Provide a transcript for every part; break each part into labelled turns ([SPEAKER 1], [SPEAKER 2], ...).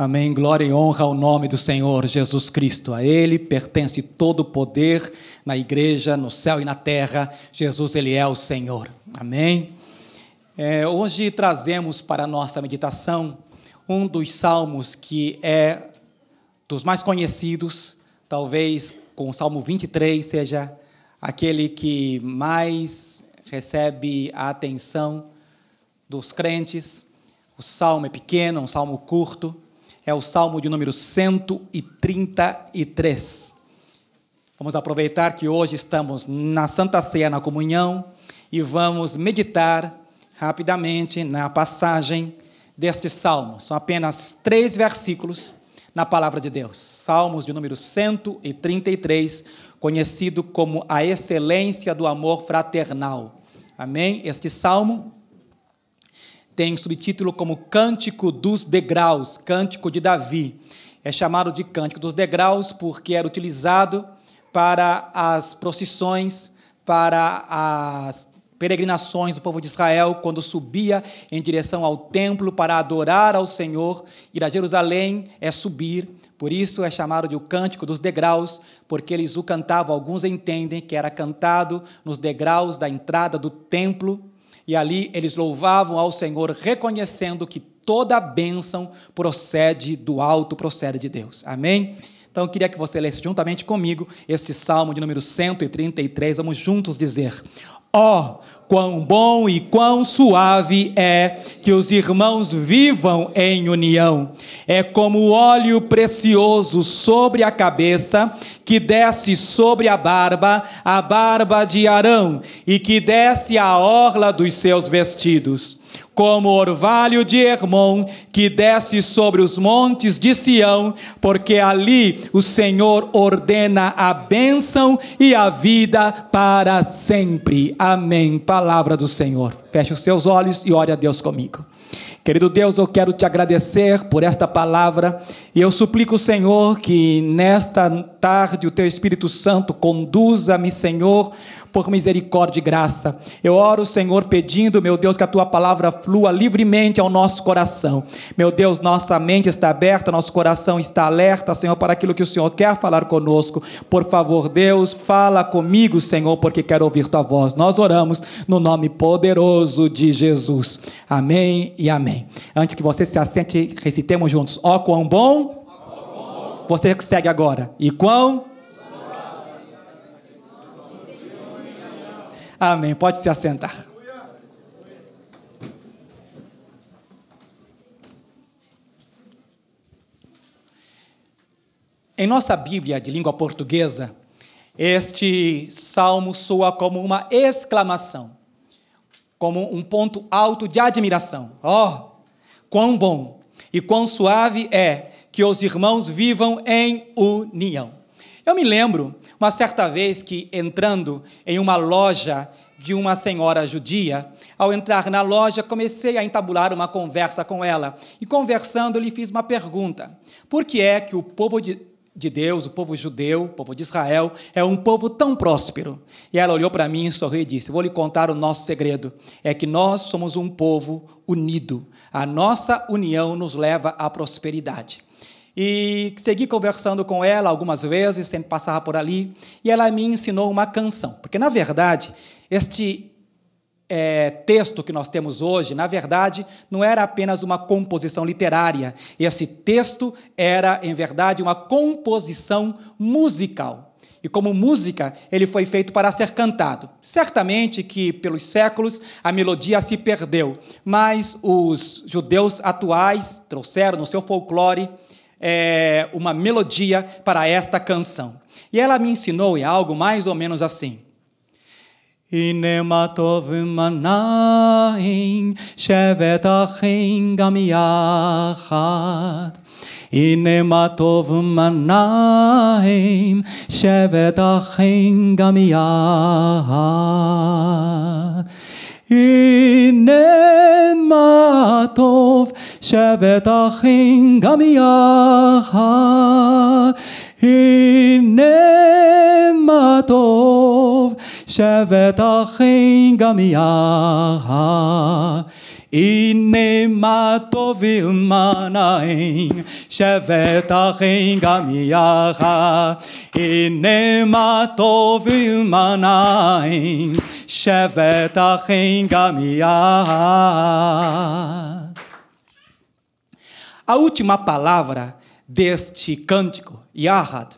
[SPEAKER 1] Amém. Glória e honra ao nome do Senhor Jesus Cristo. A Ele pertence todo o poder na igreja, no céu e na terra. Jesus, Ele é o Senhor. Amém. Hoje trazemos para a nossa meditação um dos salmos que é dos mais conhecidos, talvez com o Salmo 23 seja aquele que mais recebe a atenção dos crentes. O salmo é pequeno, é um salmo curto, é o salmo de número 133. Vamos aproveitar que hoje estamos na Santa Ceia, na comunhão, e vamos meditar rapidamente na passagem deste salmo. São apenas 3 versículos na palavra de Deus. Salmos de número 133, conhecido como a excelência do amor fraternal. Amém? Este salmo tem subtítulo como Cântico dos Degraus, Cântico de Davi. É chamado de Cântico dos Degraus porque era utilizado para as procissões, para as peregrinações do povo de Israel, quando subia em direção ao templo para adorar ao Senhor. Ir a Jerusalém é subir, por isso é chamado de o Cântico dos Degraus, porque eles o cantavam, alguns entendem que era cantado nos degraus da entrada do templo, e ali eles louvavam ao Senhor, reconhecendo que toda a bênção procede do alto, procede de Deus. Amém? Então, eu queria que você lesse juntamente comigo este salmo de número 133. Vamos juntos dizer: ó, quão bom e quão suave é que os irmãos vivam em união. É como óleo precioso sobre a cabeça, que desce sobre a barba de Arão, e que desce à orla dos seus vestidos. Como orvalho de Hermon, que desce sobre os montes de Sião, porque ali o Senhor ordena a bênção e a vida para sempre. Amém. Palavra do Senhor. Feche os seus olhos e ore a Deus comigo. Querido Deus, eu quero te agradecer por esta palavra, e eu suplico, Senhor, que nesta tarde o teu Espírito Santo conduza-me, Senhor, por misericórdia e graça. Eu oro, Senhor, pedindo, meu Deus, que a tua palavra flua livremente ao nosso coração. Meu Deus, nossa mente está aberta, nosso coração está alerta, Senhor, para aquilo que o Senhor quer falar conosco. Por favor, Deus, fala comigo, Senhor, porque quero ouvir tua voz. Nós oramos no nome poderoso de Jesus. Amém e amém. Antes que você se assente, recitemos juntos: ó, quão bom. Você segue agora. E quão? Amém. Pode se assentar. Em nossa Bíblia de língua portuguesa, este salmo soa como uma exclamação, como um ponto alto de admiração. Oh, quão bom e quão suave é que os irmãos vivam em união. Eu me lembro, uma certa vez, que entrando em uma loja de uma senhora judia, ao entrar na loja, comecei a entabular uma conversa com ela. E conversando, lhe fiz uma pergunta: por que é que o povo de Deus, o povo judeu, o povo de Israel, é um povo tão próspero? E ela olhou para mim, sorriu e disse: vou lhe contar o nosso segredo. É que nós somos um povo unido. A nossa união nos leva à prosperidade. E segui conversando com ela algumas vezes, sempre passava por ali, e ela me ensinou uma canção, porque, na verdade, este texto que nós temos hoje, na verdade, não era apenas uma composição literária. Esse texto era, em verdade, uma composição musical. E como música, ele foi feito para ser cantado. Certamente que, pelos séculos, a melodia se perdeu, mas os judeus atuais trouxeram no seu folclore uma melodia para esta canção. E ela me ensinou em algo mais ou menos assim: Hine ma tov manaim shevet achim gam yachad. Hine ma tov manaim shevet achim gam yachad. הנה מה טוב שבת אחים גם יחד. הנה מה טוב שבת אחים גם יחד. Inema tovilmanain, sheveta hengamiaha. Inema tovilmanain, sheveta hengamiaha. A última palavra deste cântico, Yahad,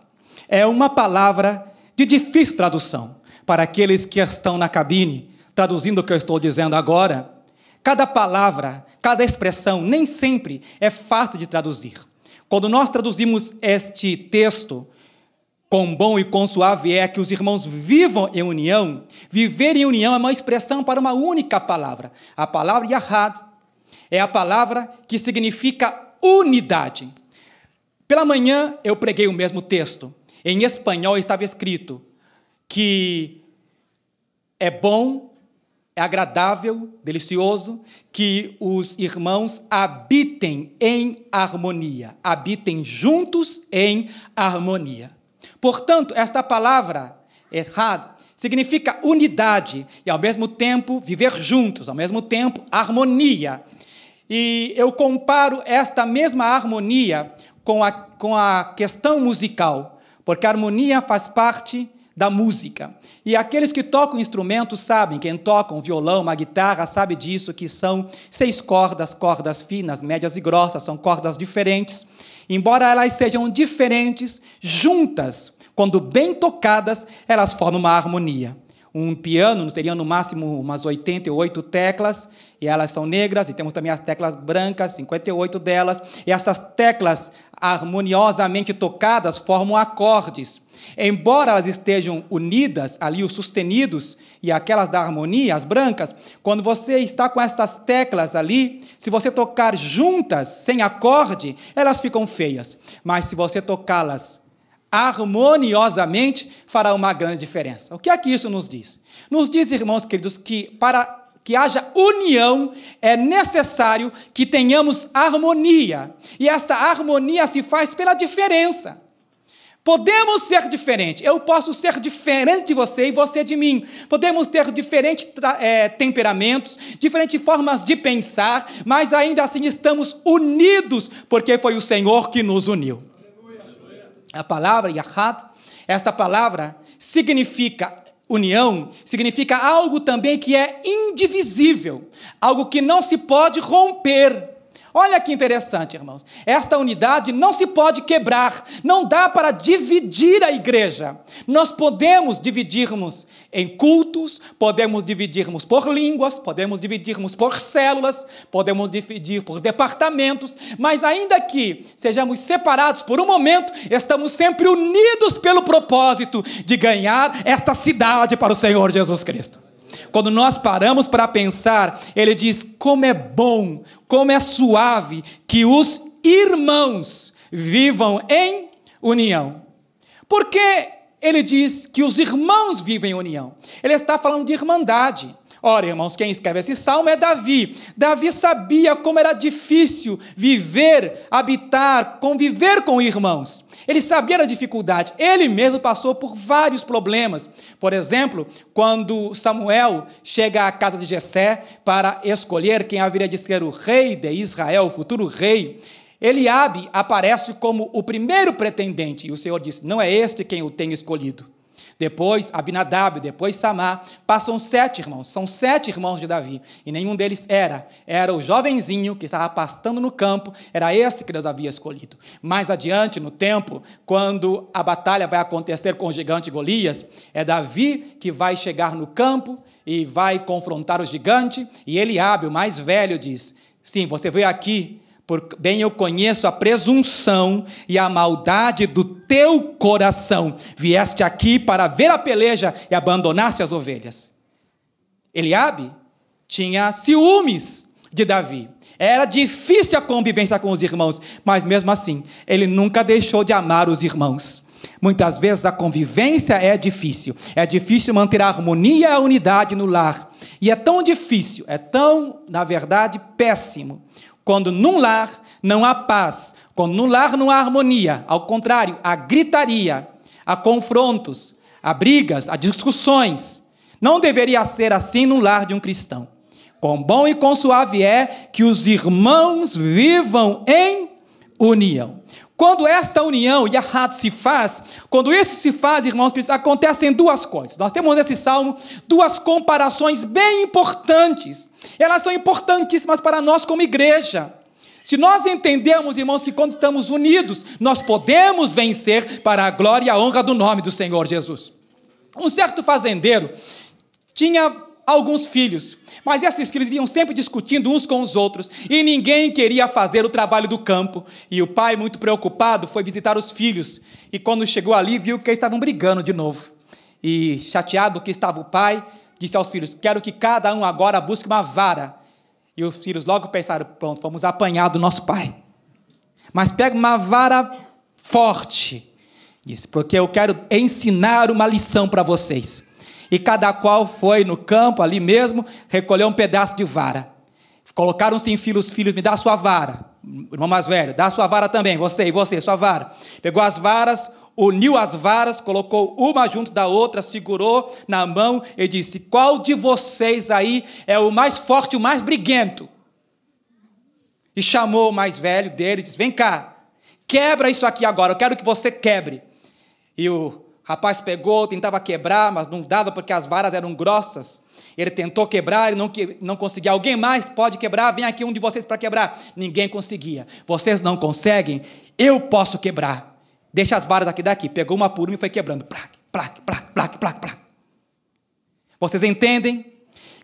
[SPEAKER 1] é uma palavra de difícil tradução para aqueles que estão na cabine, traduzindo o que eu estou dizendo agora. Cada palavra, cada expressão, nem sempre é fácil de traduzir. Quando nós traduzimos este texto, quão bom e quão suave é que os irmãos vivam em união, viver em união é uma expressão para uma única palavra. A palavra Yahad é a palavra que significa unidade. Pela manhã eu preguei o mesmo texto. Em espanhol estava escrito que é bom, é agradável, delicioso, que os irmãos habitem em harmonia, habitem juntos em harmonia. Portanto, esta palavra, Echad, significa unidade e, ao mesmo tempo, viver juntos, ao mesmo tempo, harmonia. E eu comparo esta mesma harmonia com a questão musical, porque a harmonia faz parte da música. E aqueles que tocam instrumentos sabem, quem toca um violão, uma guitarra, sabe disso, que são 6 cordas, cordas finas, médias e grossas, são cordas diferentes. Embora elas sejam diferentes, juntas, quando bem tocadas, elas formam uma harmonia. Um piano teria no máximo umas 88 teclas, e elas são negras, e temos também as teclas brancas, 58 delas, e essas teclas harmoniosamente tocadas formam acordes. Embora elas estejam unidas, ali os sustenidos, e aquelas da harmonia, as brancas, quando você está com essas teclas ali, se você tocar juntas, sem acorde, elas ficam feias. Mas se você tocá-las harmoniosamente, fará uma grande diferença. O que é que isso nos diz? Nos diz, irmãos queridos, que para que haja união, é necessário que tenhamos harmonia. E esta harmonia se faz pela diferença. Podemos ser diferentes. Eu posso ser diferente de você e você de mim. Podemos ter diferentes temperamentos, diferentes formas de pensar, mas ainda assim estamos unidos, porque foi o Senhor que nos uniu. A palavra Yahad, esta palavra significa união, significa algo também que é indivisível, algo que não se pode romper. Olha que interessante, irmãos. Esta unidade não se pode quebrar, não dá para dividir a igreja. Nós podemos dividirmos em cultos, podemos dividirmos por línguas, podemos dividirmos por células, podemos dividir por departamentos, mas ainda que sejamos separados por um momento, estamos sempre unidos pelo propósito de ganhar esta cidade para o Senhor Jesus Cristo. Quando nós paramos para pensar, ele diz, como é bom, como é suave que os irmãos vivam em união. Por que ele diz que os irmãos vivem em união? Ele está falando de irmandade. Ora, irmãos, quem escreve esse salmo é Davi. Davi sabia como era difícil viver, habitar, conviver com irmãos. Ele sabia da dificuldade. Ele mesmo passou por vários problemas. Por exemplo, quando Samuel chega à casa de Jessé para escolher quem haveria de ser o rei de Israel, o futuro rei, Eliabe aparece como o primeiro pretendente. E o Senhor disse, não é este quem eu tenho escolhido. Depois Abinadab, depois Samá, passam 7 irmãos, são 7 irmãos de Davi, e nenhum deles era o jovenzinho que estava pastando no campo, era esse que Deus havia escolhido. Mais adiante, no tempo, quando a batalha vai acontecer com o gigante Golias, é Davi que vai chegar no campo e vai confrontar o gigante, e Eliabe, o mais velho, diz, sim, você veio aqui, porque bem eu conheço a presunção e a maldade do teu coração. Vieste aqui para ver a peleja e abandonaste as ovelhas. Eliabe tinha ciúmes de Davi. Era difícil a convivência com os irmãos, mas mesmo assim, ele nunca deixou de amar os irmãos. Muitas vezes a convivência é difícil manter a harmonia e a unidade no lar. E é tão difícil, é tão, na verdade, péssimo, quando num lar não há paz, quando num lar não há harmonia, ao contrário, há gritaria, há confrontos, há brigas, há discussões. Não deveria ser assim no lar de um cristão. Quão bom e quão suave é que os irmãos vivam em união. Quando esta união, Yahat, se faz, quando isso se faz, irmãos, acontecem duas coisas. Nós temos nesse salmo duas comparações bem importantes. Elas são importantíssimas para nós como igreja. Se nós entendemos, irmãos, que quando estamos unidos, nós podemos vencer para a glória e a honra do nome do Senhor Jesus. Um certo fazendeiro tinha alguns filhos, mas esses filhos vinham sempre discutindo uns com os outros, e ninguém queria fazer o trabalho do campo, e o pai, muito preocupado, foi visitar os filhos, e quando chegou ali, viu que eles estavam brigando de novo, e chateado que estava o pai, disse aos filhos: quero que cada um agora busque uma vara, e os filhos logo pensaram: pronto, vamos apanhar do nosso pai, mas pega uma vara forte, disse, porque eu quero ensinar uma lição para vocês. E cada qual foi no campo, ali mesmo, recolheu um pedaço de vara. Colocaram-se em fila os filhos: me dá a sua vara. O irmão mais velho: dá a sua vara também, você e você, sua vara. Pegou as varas, uniu as varas, colocou uma junto da outra, segurou na mão e disse: qual de vocês aí é o mais forte, o mais briguento? E chamou o mais velho dele e disse: vem cá, quebra isso aqui agora, eu quero que você quebre. E o rapaz pegou, tentava quebrar, mas não dava porque as varas eram grossas. Ele tentou quebrar, ele não conseguia. Alguém mais pode quebrar? Vem aqui um de vocês para quebrar. Ninguém conseguia. Vocês não conseguem? Eu posso quebrar. Deixa as varas daqui. Pegou uma por uma e foi quebrando. Plac, plac, plac, plac, plac, plac. Vocês entendem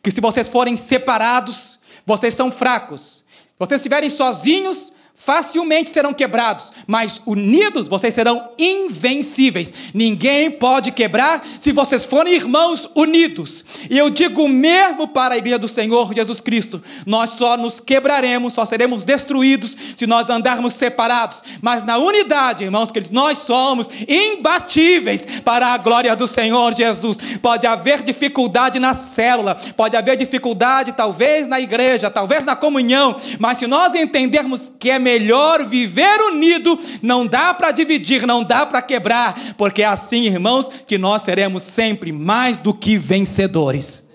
[SPEAKER 1] que se vocês forem separados, vocês são fracos. Se vocês estiverem sozinhos, facilmente serão quebrados, mas unidos vocês serão invencíveis. Ninguém pode quebrar se vocês forem irmãos unidos. E eu digo mesmo para a igreja do Senhor Jesus Cristo: nós só nos quebraremos, só seremos destruídos se nós andarmos separados, mas na unidade, irmãos queridos, nós somos imbatíveis para a glória do Senhor Jesus. Pode haver dificuldade na célula, pode haver dificuldade talvez na igreja, talvez na comunhão, mas se nós entendermos que é melhor viver unido, não dá para dividir, não dá para quebrar, porque é assim, irmãos, que nós seremos sempre mais do que vencedores.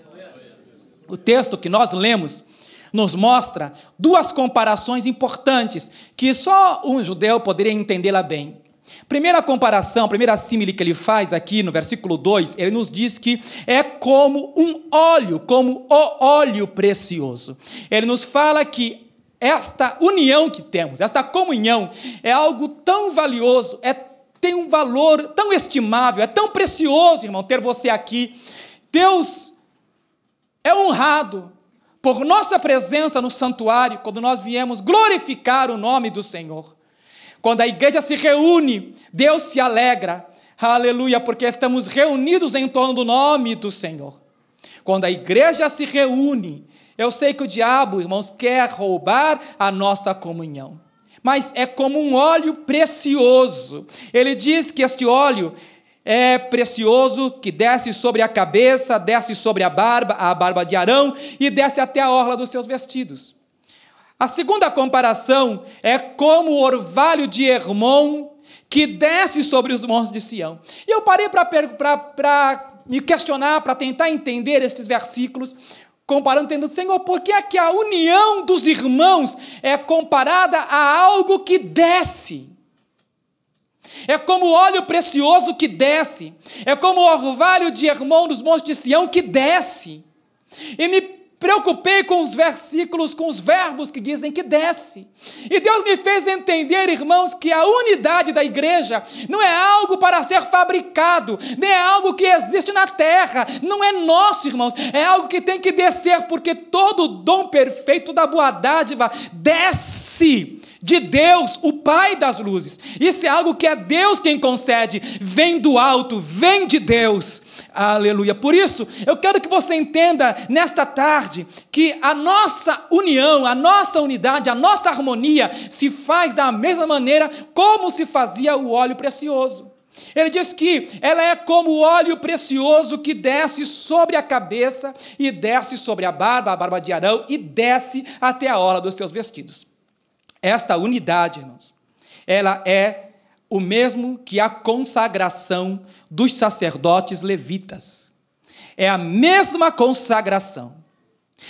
[SPEAKER 1] O texto que nós lemos nos mostra duas comparações importantes, que só um judeu poderia entendê-la bem. Primeira comparação, primeira símile que ele faz aqui no versículo 2, ele nos diz que é como um óleo, como o óleo precioso. Ele nos fala que esta união que temos, esta comunhão, é algo tão valioso, tem um valor tão estimável, é tão precioso, irmão, ter você aqui. Deus é honrado por nossa presença no santuário, quando nós viemos glorificar o nome do Senhor. Quando a igreja se reúne, Deus se alegra, aleluia, porque estamos reunidos em torno do nome do Senhor. Quando a igreja se reúne, eu sei que o diabo, irmãos, quer roubar a nossa comunhão, mas é como um óleo precioso. Ele diz que este óleo é precioso, que desce sobre a cabeça, desce sobre a barba de Arão, e desce até a orla dos seus vestidos. A segunda comparação é como o orvalho de Hermon, que desce sobre os montes de Sião. E eu parei para me questionar, para tentar entender estes versículos, comparando, entendendo: Senhor, por que é que a união dos irmãos é comparada a algo que desce? É como o óleo precioso que desce, é como o orvalho de Hermon dos montes de Sião que desce. E me preocupei com os versículos, com os verbos que dizem que desce. E Deus me fez entender, irmãos, que a unidade da igreja não é algo para ser fabricado, nem é algo que existe na terra, não é nosso, irmãos, é algo que tem que descer, porque todo dom perfeito da boa dádiva desce de Deus, o Pai das luzes. Isso é algo que é Deus quem concede, vem do alto, vem de Deus. Aleluia. Por isso, eu quero que você entenda nesta tarde que a nossa união, a nossa unidade, a nossa harmonia se faz da mesma maneira como se fazia o óleo precioso. Ele diz que ela é como o óleo precioso que desce sobre a cabeça e desce sobre a barba de Arão, e desce até a orla dos seus vestidos. Esta unidade, irmãos, ela é o mesmo que a consagração dos sacerdotes levitas. É a mesma consagração.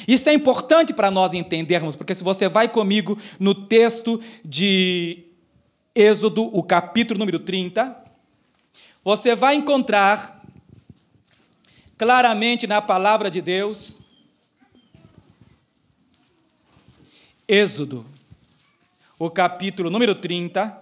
[SPEAKER 1] Isso é importante para nós entendermos, porque se você vai comigo no texto de Êxodo, o capítulo número 30, você vai encontrar claramente na palavra de Deus, Êxodo, o capítulo número 30,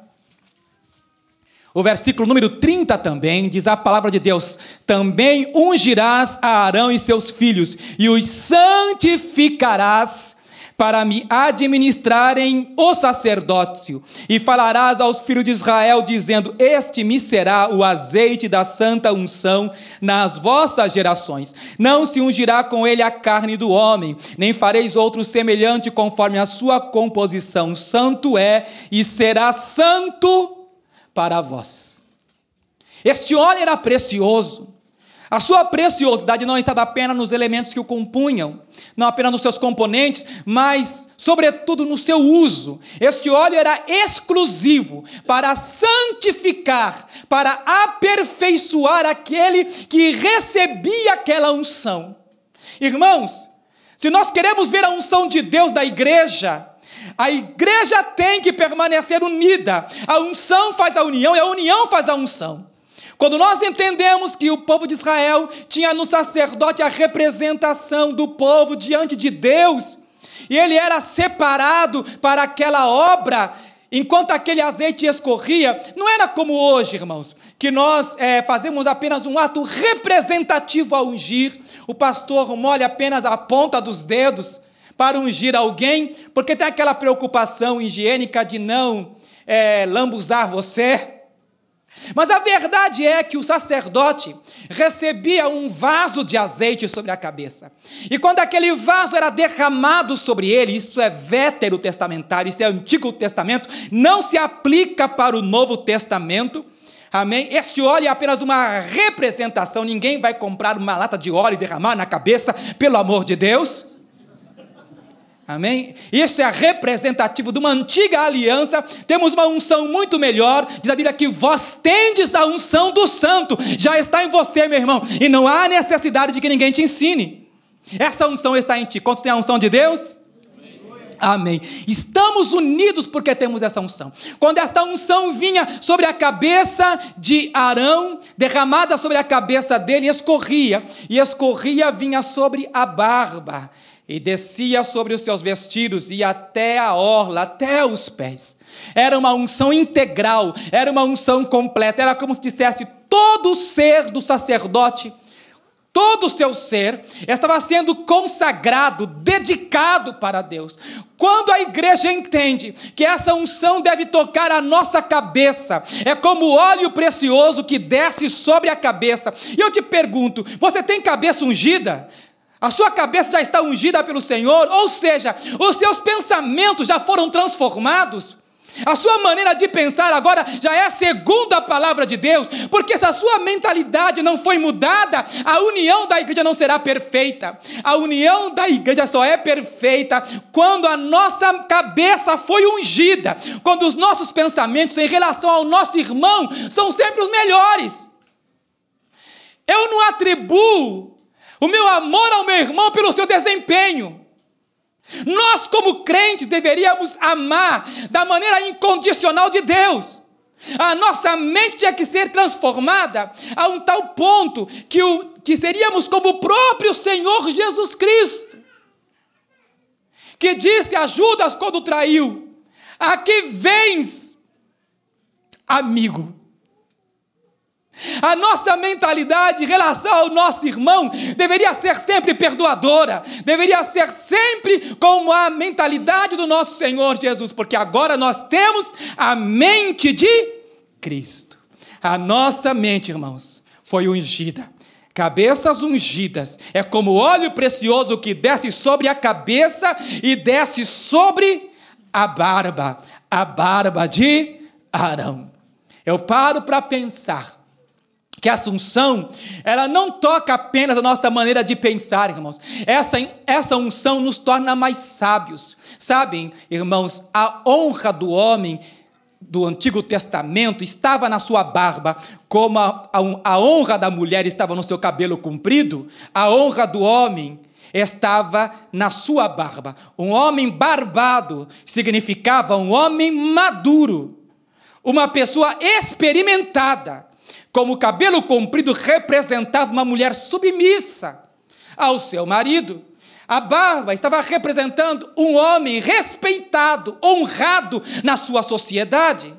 [SPEAKER 1] o versículo número 30 também, diz a palavra de Deus: também ungirás a Arão e seus filhos, e os santificarás para me administrarem o sacerdócio, e falarás aos filhos de Israel, dizendo: este me será o azeite da santa unção nas vossas gerações. Não se ungirá com ele a carne do homem, nem fareis outro semelhante conforme a sua composição. Santo é e será santo para vós. Este óleo era precioso. A sua preciosidade não estava apenas nos elementos que o compunham, não apenas nos seus componentes, mas, sobretudo, no seu uso. Este óleo era exclusivo para santificar, para aperfeiçoar aquele que recebia aquela unção. Irmãos, se nós queremos ver a unção de Deus da igreja, a igreja tem que permanecer unida. A unção faz a união e a união faz a unção. Quando nós entendemos que o povo de Israel tinha no sacerdote a representação do povo diante de Deus, e ele era separado para aquela obra, enquanto aquele azeite escorria, não era como hoje, irmãos, que nós fazemos apenas um ato representativo ao ungir. O pastor molha apenas a ponta dos dedos para ungir alguém, porque tem aquela preocupação higiênica de não lambuzar você. Mas a verdade é que o sacerdote recebia um vaso de azeite sobre a cabeça, e quando aquele vaso era derramado sobre ele, isso é veterotestamentário, isso é Antigo Testamento, não se aplica para o Novo Testamento, amém? Este óleo é apenas uma representação, ninguém vai comprar uma lata de óleo e derramar na cabeça, pelo amor de Deus. Amém? Isso é representativo de uma antiga aliança. Temos uma unção muito melhor. Diz a Bíblia que vós tendes a unção do santo, já está em você, meu irmão, e não há necessidade de que ninguém te ensine. Essa unção está em ti. Quantos têm a unção de Deus? Amém. Estamos unidos porque temos essa unção. Quando esta unção vinha sobre a cabeça de Arão, derramada sobre a cabeça dele, escorria, vinha sobre a barba, e descia sobre os seus vestidos, e até a orla, até os pés. Era uma unção integral, era uma unção completa, era como se dissesse, todo o ser do sacerdote, todo o seu ser, estava sendo consagrado, dedicado para Deus. Quando a igreja entende que essa unção deve tocar a nossa cabeça, é como óleo precioso que desce sobre a cabeça. E eu te pergunto, você tem cabeça ungida? A sua cabeça já está ungida pelo Senhor? Ou seja, os seus pensamentos já foram transformados? A sua maneira de pensar agora já é segundo a palavra de Deus? Porque se a sua mentalidade não foi mudada, a união da igreja não será perfeita. A união da igreja só é perfeita quando a nossa cabeça foi ungida, quando os nossos pensamentos em relação ao nosso irmão são sempre os melhores. Eu não atribuo o meu amor ao meu irmão pelo seu desempenho. Nós, como crentes, deveríamos amar da maneira incondicional de Deus. A nossa mente tinha que ser transformada a um tal ponto que seríamos como o próprio Senhor Jesus Cristo, que disse a Judas quando traiu: a que vens, amigo? A nossa mentalidade em relação ao nosso irmão deveria ser sempre perdoadora, deveria ser sempre como a mentalidade do nosso Senhor Jesus, porque agora nós temos a mente de Cristo. A nossa mente, irmãos, foi ungida. Cabeças ungidas é como óleo precioso que desce sobre a cabeça e desce sobre a barba de Arão. Eu paro para pensar que essa unção, ela não toca apenas a nossa maneira de pensar, irmãos. Essa unção nos torna mais sábios. Sabem, irmãos, a honra do homem do Antigo Testamento estava na sua barba, como a honra da mulher estava no seu cabelo comprido. A honra do homem estava na sua barba. Um homem barbado significava um homem maduro, uma pessoa experimentada. Como o cabelo comprido representava uma mulher submissa ao seu marido, a barba estava representando um homem respeitado, honrado na sua sociedade.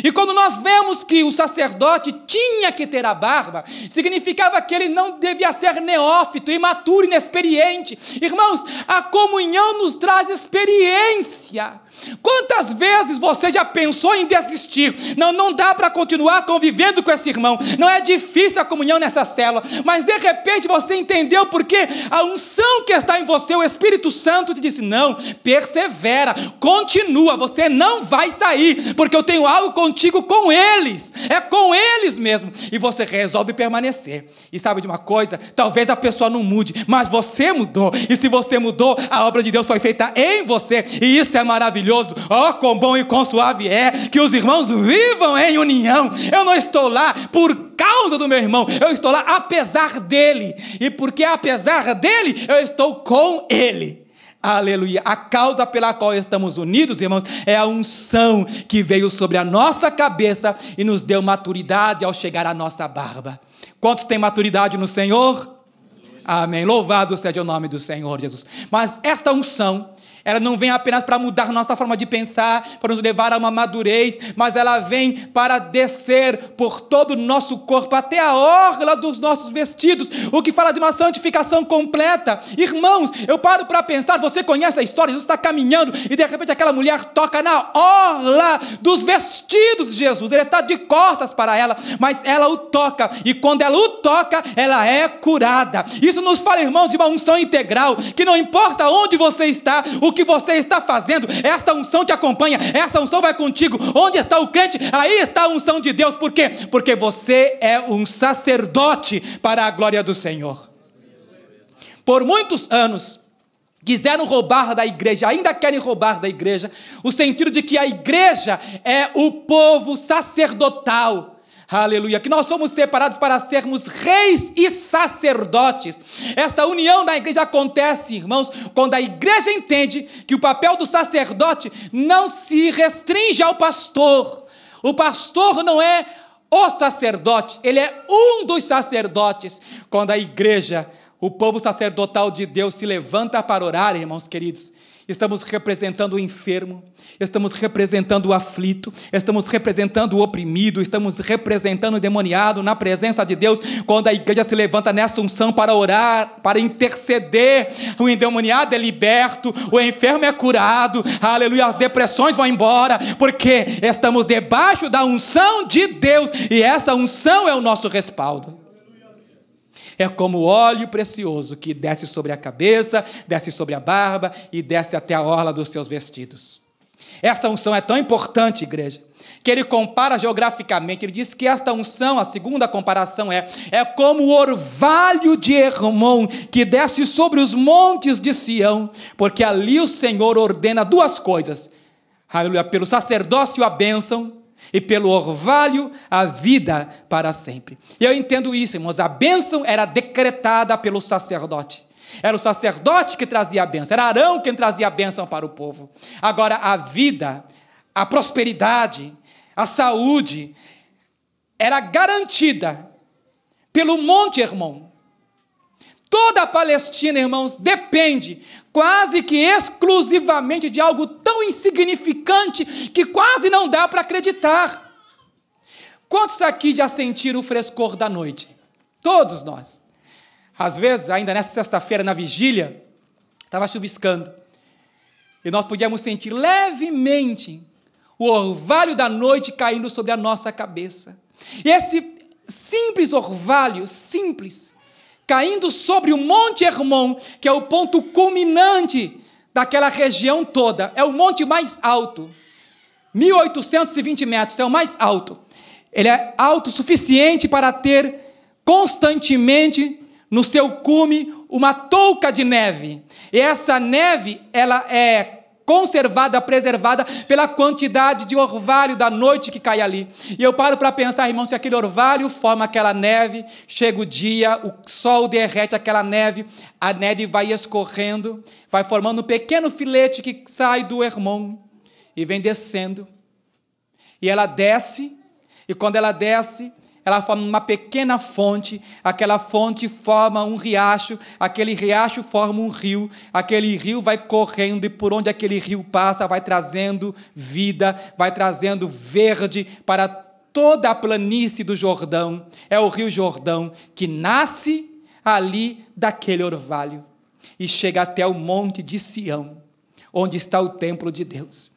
[SPEAKER 1] E quando nós vemos que o sacerdote tinha que ter a barba, significava que ele não devia ser neófito, imaturo, inexperiente. Irmãos, a comunhão nos traz experiência. Quantas vezes você já pensou em desistir? Não dá para continuar convivendo com esse irmão. Não é difícil a comunhão nessa célula, mas de repente você entendeu porque a unção que está em você, o Espírito Santo te disse, não, persevera, continua, você não vai sair, porque eu tenho algo contigo com eles, é com eles mesmo, e você resolve permanecer. E sabe de uma coisa? Talvez a pessoa não mude, mas você mudou, e se você mudou, a obra de Deus foi feita em você, e isso é maravilhoso. Oh, quão bom e quão suave é que os irmãos vivam em união. Eu não estou lá por causa do meu irmão, eu estou lá apesar dele, e porque apesar dele, eu estou com ele. Aleluia. A causa pela qual estamos unidos, irmãos, é a unção que veio sobre a nossa cabeça e nos deu maturidade ao chegar à nossa barba. Quantos têm maturidade no Senhor? Amém. Louvado seja o nome do Senhor Jesus. Mas esta unção, ela não vem apenas para mudar nossa forma de pensar, para nos levar a uma madurez, mas ela vem para descer por todo o nosso corpo, até a orla dos nossos vestidos, o que fala de uma santificação completa. Irmãos, eu paro para pensar, você conhece a história, Jesus está caminhando, e de repente aquela mulher toca na orla dos vestidos de Jesus, ele está de costas para ela, mas ela o toca, e quando ela o toca, ela é curada. Isso nos fala, irmãos, de uma unção integral, que não importa onde você está, o que você está fazendo, esta unção te acompanha, essa unção vai contigo. Onde está o crente? Aí está a unção de Deus. Por quê? Porque você é um sacerdote para a glória do Senhor. Por muitos anos quiseram roubar da igreja, ainda querem roubar da igreja, o sentido de que a igreja é o povo sacerdotal. Aleluia, que nós somos separados para sermos reis e sacerdotes. Esta união da igreja acontece, irmãos, quando a igreja entende que o papel do sacerdote não se restringe ao pastor. O pastor não é o sacerdote, ele é um dos sacerdotes. Quando a igreja, o povo sacerdotal de Deus se levanta para orar, irmãos queridos, estamos representando o enfermo, estamos representando o aflito, estamos representando o oprimido, estamos representando o endemoniado na presença de Deus. Quando a igreja se levanta nessa unção para orar, para interceder, o endemoniado é liberto, o enfermo é curado, aleluia, as depressões vão embora, porque estamos debaixo da unção de Deus, e essa unção é o nosso respaldo. É como óleo precioso que desce sobre a cabeça, desce sobre a barba e desce até a orla dos seus vestidos. Essa unção é tão importante, igreja, que ele compara geograficamente. Ele diz que esta unção, a segunda comparação é como o orvalho de Hermon, que desce sobre os montes de Sião, porque ali o Senhor ordena duas coisas, aleluia, pelo sacerdócio a bênção, e pelo orvalho a vida para sempre. E eu entendo isso, irmãos, a bênção era decretada pelo sacerdote. Era o sacerdote que trazia a bênção, era Arão quem trazia a bênção para o povo. Agora, a vida, a prosperidade, a saúde, era garantida pelo Monte Hermon. Toda a Palestina, irmãos, depende quase que exclusivamente de algo tão insignificante que quase não dá para acreditar. Quantos aqui já sentiram o frescor da noite? Todos nós. Às vezes, ainda nessa sexta-feira, na vigília, estava chuviscando, e nós podíamos sentir levemente o orvalho da noite caindo sobre a nossa cabeça. E esse simples orvalho, caindo sobre o Monte Hermon, que é o ponto culminante daquela região toda, é o monte mais alto, 1.820 metros, é o mais alto. Ele é alto o suficiente para ter constantemente no seu cume uma touca de neve, e essa neve, ela é conservada, preservada pela quantidade de orvalho da noite que cai ali. E eu paro para pensar, irmão, se aquele orvalho forma aquela neve, chega o dia, o sol derrete aquela neve, a neve vai escorrendo, vai formando um pequeno filete que sai do Hermon e vem descendo. E ela desce, e quando ela desce, ela forma uma pequena fonte, aquela fonte forma um riacho, aquele riacho forma um rio, aquele rio vai correndo e por onde aquele rio passa vai trazendo vida, vai trazendo verde para toda a planície do Jordão. É o rio Jordão que nasce ali daquele orvalho e chega até o monte de Sião, onde está o templo de Deus.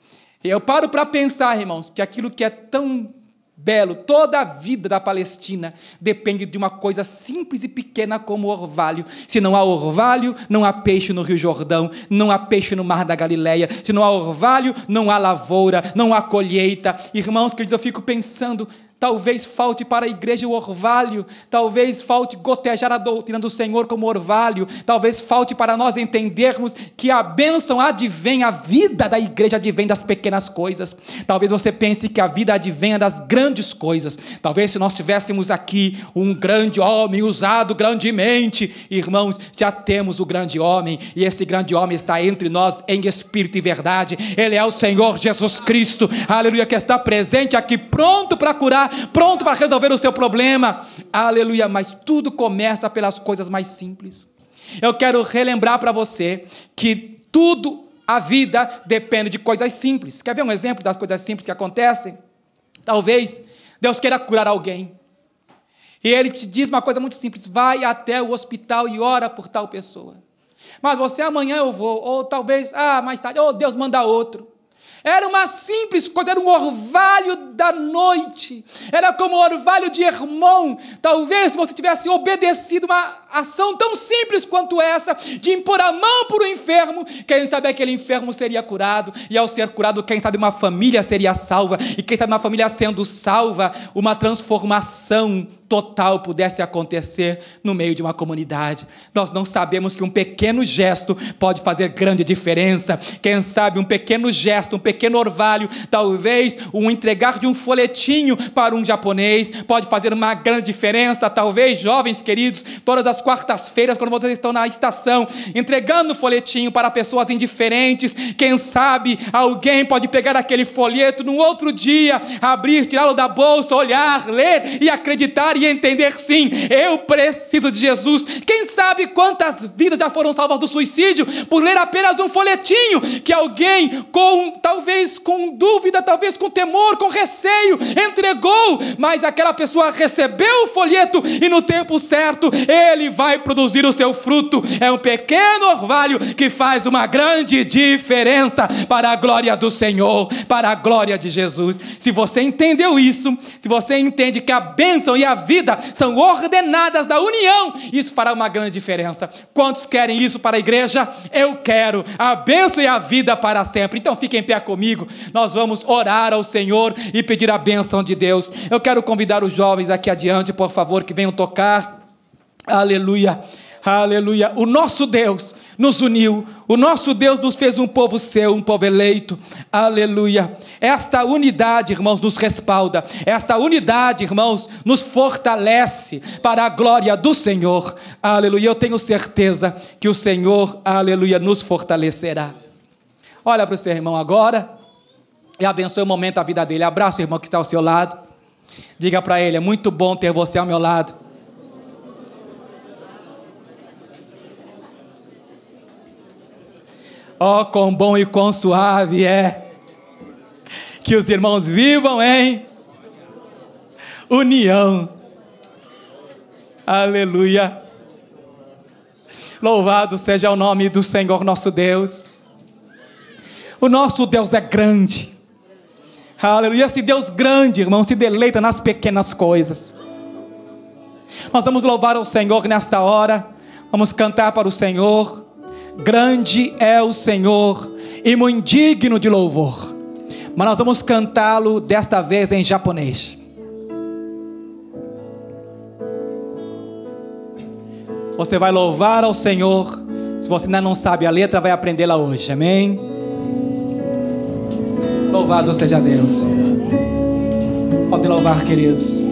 [SPEAKER 1] E eu paro para pensar, irmãos, que aquilo que é tão belo, toda a vida da Palestina depende de uma coisa simples e pequena como o orvalho. Se não há orvalho, não há peixe no Rio Jordão, não há peixe no Mar da Galileia. Se não há orvalho, não há lavoura, não há colheita. Irmãos queridos, eu fico pensando, talvez falte para a igreja o orvalho, talvez falte gotejar a doutrina do Senhor como orvalho, talvez falte para nós entendermos que a bênção advém, a vida da igreja advém das pequenas coisas. Talvez você pense que a vida advenha das grandes coisas. Talvez se nós tivéssemos aqui um grande homem usado grandemente, irmãos, já temos o grande homem, e esse grande homem está entre nós em espírito e verdade. Ele é o Senhor Jesus Cristo, aleluia, que está presente aqui, pronto para curar, pronto para resolver o seu problema, aleluia. Mas tudo começa pelas coisas mais simples. Eu quero relembrar para você que tudo, a vida depende de coisas simples. Quer ver um exemplo das coisas simples que acontecem? Talvez Deus queira curar alguém e Ele te diz uma coisa muito simples: vai até o hospital e ora por tal pessoa. Mas você, amanhã eu vou, ou talvez, mais tarde, Deus manda outro. Era uma simples coisa, era um orvalho da noite, era como o orvalho de Hermon. Talvez se você tivesse obedecido uma ação tão simples quanto essa, de impor a mão para o enfermo, quem sabe aquele enfermo seria curado, e ao ser curado, quem sabe uma família seria salva, e quem sabe uma família sendo salva, uma transformação total pudesse acontecer no meio de uma comunidade. Nós não sabemos que um pequeno gesto pode fazer grande diferença. Quem sabe um pequeno gesto, um pequeno orvalho, talvez um entregar de um folhetinho para um japonês pode fazer uma grande diferença. Talvez, jovens queridos, todas as quartas-feiras, quando vocês estão na estação, entregando folhetinho para pessoas indiferentes, quem sabe alguém pode pegar aquele folheto no outro dia, abrir, tirá-lo da bolsa, olhar, ler e acreditar e entender, sim, eu preciso de Jesus. Quem sabe quantas vidas já foram salvas do suicídio por ler apenas um folhetinho que alguém, talvez com dúvida, talvez com temor, com receio, entregou, mas aquela pessoa recebeu o folheto e no tempo certo ele vai produzir o seu fruto. É um pequeno orvalho que faz uma grande diferença para a glória do Senhor, para a glória de Jesus. Se você entendeu isso, se você entende que a bênção e a vida são ordenadas da união, isso fará uma grande diferença. Quantos querem isso para a igreja? Eu quero a bênção e a vida para sempre. Então fiquem em pé comigo, nós vamos orar ao Senhor e pedir a bênção de Deus. Eu quero convidar os jovens aqui adiante, por favor, que venham tocar. Aleluia, aleluia. O nosso Deus nos uniu, o nosso Deus nos fez um povo seu, um povo eleito, aleluia. Esta unidade, irmãos, nos respalda, esta unidade, irmãos, nos fortalece para a glória do Senhor, aleluia. Eu tenho certeza que o Senhor, aleluia, nos fortalecerá. Olha para o seu irmão agora e abençoe o momento da vida dele. Abraça o irmão que está ao seu lado, diga para ele: é muito bom ter você ao meu lado. Oh, quão bom e quão suave é que os irmãos vivam em união. Aleluia. Louvado seja o nome do Senhor nosso Deus. O nosso Deus é grande. Aleluia. Esse Deus grande, irmão, se deleita nas pequenas coisas. Nós vamos louvar o Senhor nesta hora. Vamos cantar para o Senhor. Grande é o Senhor e muito digno de louvor. Mas nós vamos cantá-lo desta vez em japonês. Você vai louvar ao Senhor. Se você ainda não sabe a letra, vai aprendê-la hoje, amém? Louvado seja Deus. Pode louvar, queridos.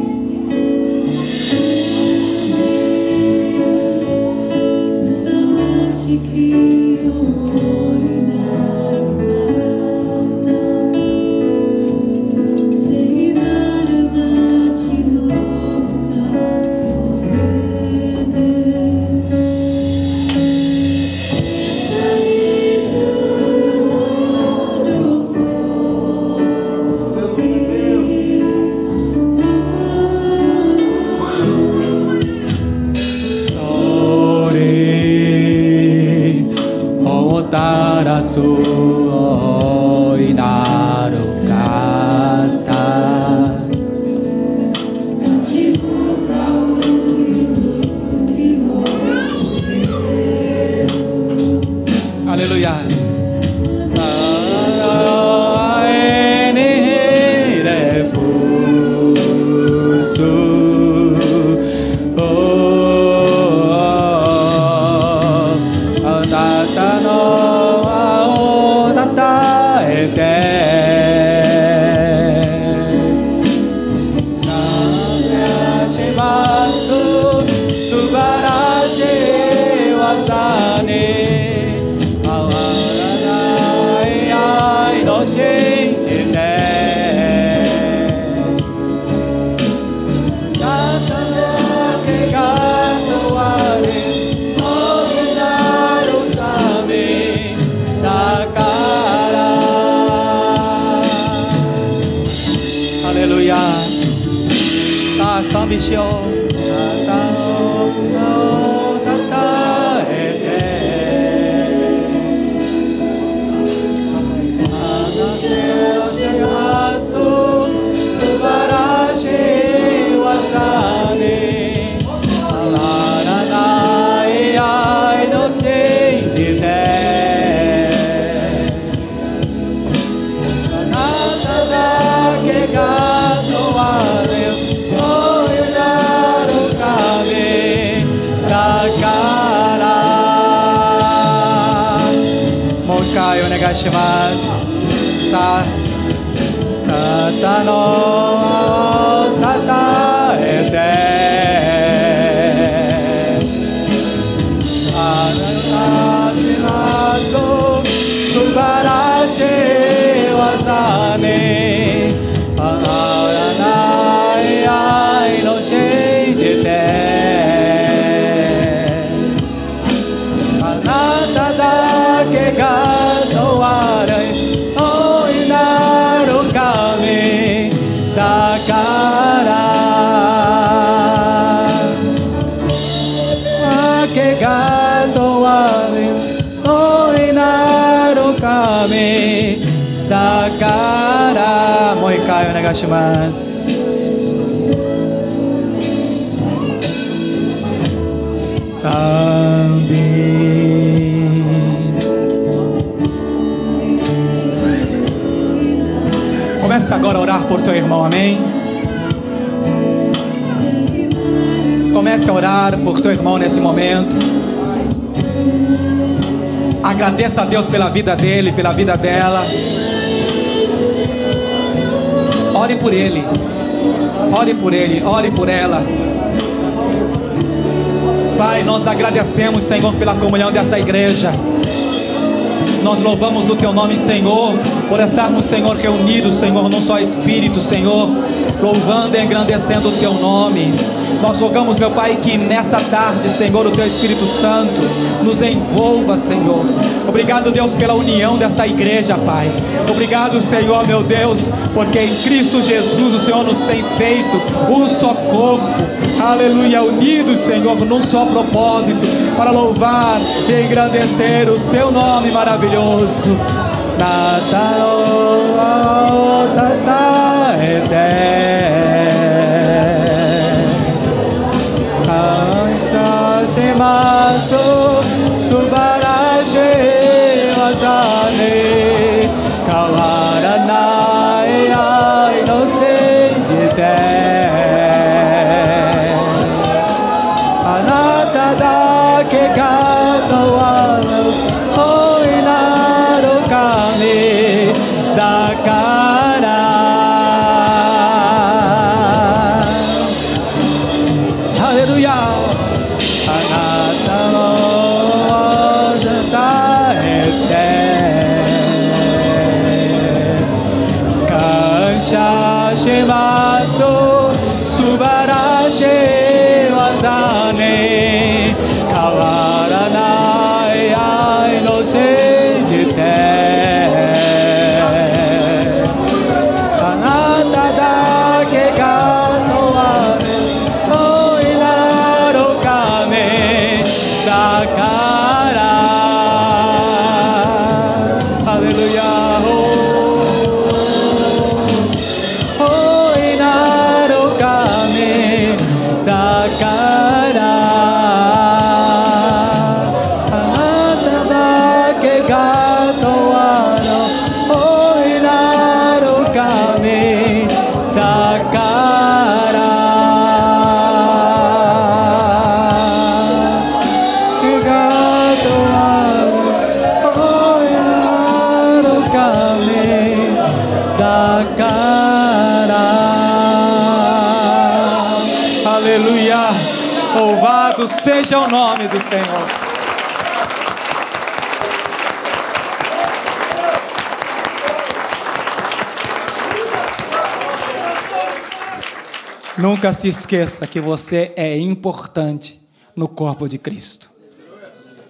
[SPEAKER 1] Comece agora a orar por seu irmão, amém? Comece a orar por seu irmão nesse momento. Agradeça a Deus pela vida dele, pela vida dela. Ore por ele. Ore por ele, ore por ela. Pai, nós agradecemos, Senhor, pela comunhão desta igreja. Nós louvamos o Teu nome, Senhor, por estarmos, Senhor, reunidos, Senhor, num só Espírito, Senhor, louvando e engrandecendo o Teu nome. Nós rogamos, meu Pai, que nesta tarde, Senhor, o Teu Espírito Santo nos envolva, Senhor. Obrigado, Deus, pela união desta igreja, Pai. Obrigado, Senhor, meu Deus, porque em Cristo Jesus o Senhor nos tem feito um só corpo, aleluia, unidos, Senhor, num só propósito, para louvar e engrandecer o Seu nome maravilhoso. Da Aleluia. Oh, inarokame dakara anata da kegato ano. Oh, inarokame dakara kegato ano. Oh, inarokame dakara. Aleluia. Louvado seja o nome do Senhor. Nunca se esqueça que você é importante no corpo de Cristo.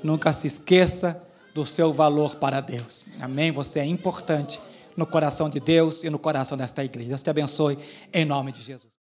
[SPEAKER 1] Nunca se esqueça do seu valor para Deus. Amém? Você é importante no coração de Deus e no coração desta igreja. Deus te abençoe em nome de Jesus.